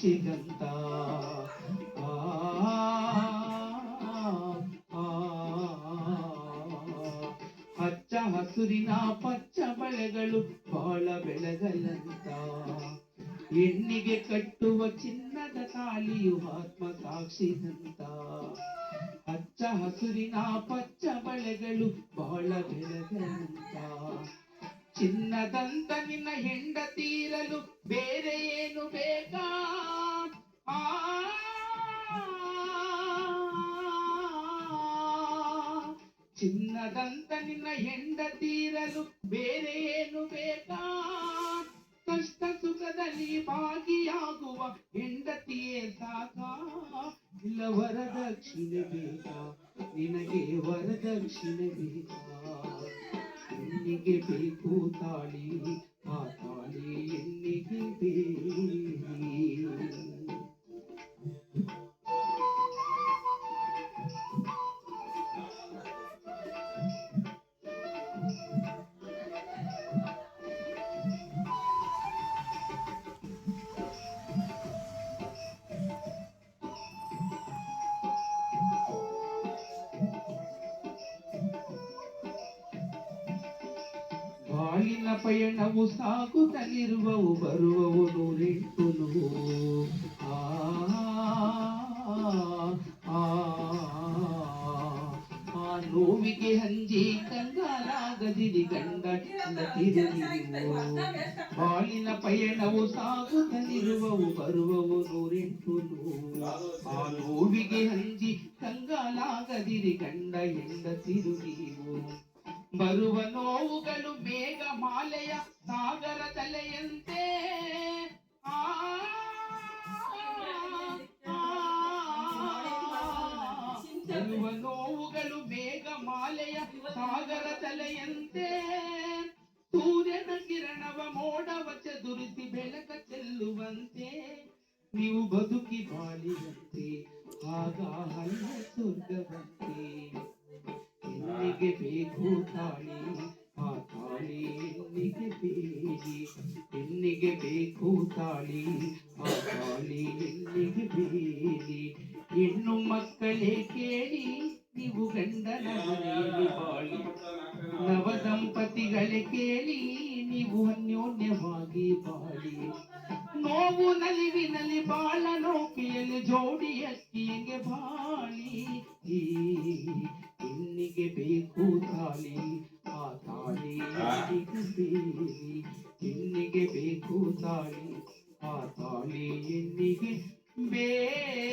ಸಾಕ್ಷಿಗಂತ ಆ ಹಚ್ಚ ಹಸುರಿನ ಪಚ್ಚ ಬಳೆಗಳು ಬಾಳ ಬೆಳಗಲಂತ ಹೆಣ್ಣಿಗೆ ಕಟ್ಟುವ ಚಿನ್ನದ ತಾಳಿಯು ಆತ್ಮ ಸಾಕ್ಷಿಗಂತ ಹಚ್ಚ ಹಸುರಿನ ಪಚ್ಚ ಬಳೆಗಳು ಬಹಳ ಬೆಳಗಂತ ಚಿನ್ನದಂತ ನಿನ್ನ ಹೆಂಡತೀರಲು ಬೇರೆ ಏನು ಬೇಕಾ ಆ ಚಿನ್ನದಂತ ನಿನ್ನ ಹೆಂಡತೀರಲು ಬೇರೆ ಏನು ಬೇಕಾ ಕಷ್ಟ ಸುಖದಲ್ಲಿ ಭಾಗಿಯಾಗುವ ಹೆಂಡತಿಯೇ ಸಾಕ ಇಲ್ಲ ವರದಕ್ಷಿಣೆ ಬೇಕಾ ನಿನಗೆ ವರದಕ್ಷಿಣೆ ಬೇಕಾ ಹೆಣ್ಣಿಗೆ ಬೇಕು ತಾಳಿ ಆ ತಾಳಿ ಹೆಣ್ಣಿಗೆ ಬೇಡಿ ಬಾಳಿನ ಪಯಣವು ಸಾಗುತ್ತಲಿರುವವು ಬರುವವು ನೂರೆಂಟು ಆ ನೋವಿಗೆ ಹಂಜಿ ಕಂಗಾಲಾಗದಿರಿ ಗಂಡ ತಿರುಗಿರುವು ಬಾಳಿನ ಪಯಣವು ಸಾಗುತ್ತಲಿರುವವು ಬರುವವು ನೂರೆಂಟು ಆ ನೋವಿಗೆ ಹಂಜಿ ಕಂಗಾಲಾಗದಿರಿ ಗಂಡ ಎಂದ ತಿರುಗಿರುವು ಬರುವ ನೋವುಗಳು ಮೇಘ ಮಾಲೆಯ ಸಾಗರ ತಲೆಯಂತೆ ಬರುವ ನೋವುಗಳು ಮೇಘ ಮಾಲೆಯ ಸಾಗರ ತಲೆಯಂತೆ ಸೂರ್ಯನ ಕಿರಣವ ಮೋಡವ ಚದುರಿಸಿ ಬೆಳಕ ಚೆಲ್ಲುವಂತೆ ನೀವು ಬದುಕಿ ಬಾಳಿದಂತೆ ಆಗ ಹಲ್ಲ ಸ್ವರ್ಗವಂತೆ ಹೆಣ್ಣಿಗೆ ಬೇಕು ತಾಳಿ ಆ ತಾಳಿ ಹೆಣ್ಣಿಗೆ ಬೇಡಿ ಹೆಣ್ಣಿಗೆ ಬೇಕು ತಾಳಿ ಆ ತಾಳಿ ಹೆಣ್ಣಿಗೆ ಬೇಡಿ ಹೆಣ್ಣು ಮಕ್ಕಳೇ ಕೇಳಿ ನೀವು ಗಂಡನ ಮನೆಯಲ್ಲಿ ಬಾಳಿ ನವ ದಂಪತಿಗಳೇ ಕೇಳಿ ನೀವು ಅನ್ಯೋನ್ಯವಾಗಿ ಬಾಳಿ ನೋವು ನಲಿವಿನಲ್ಲಿ ಬಾಳ ನೌಕೆಯಲ್ಲಿ ಜೋಡಿ ಅಕ್ಕಿಯಂಗೆ ಬಾಳಿ ಹೆಣ್ಣಿಗೆ ಬೇಕು ತಾಳಿ ಆ ತಾಳಿ ಹೆಣ್ಣಿಗೆ ಬೇಡಿ ಹೆಣ್ಣಿಗೆ ಬೇಕು ತಾಳಿ ಆ ತಾಳಿ ಹೆಣ್ಣಿಗೆ ಬೇಡಿ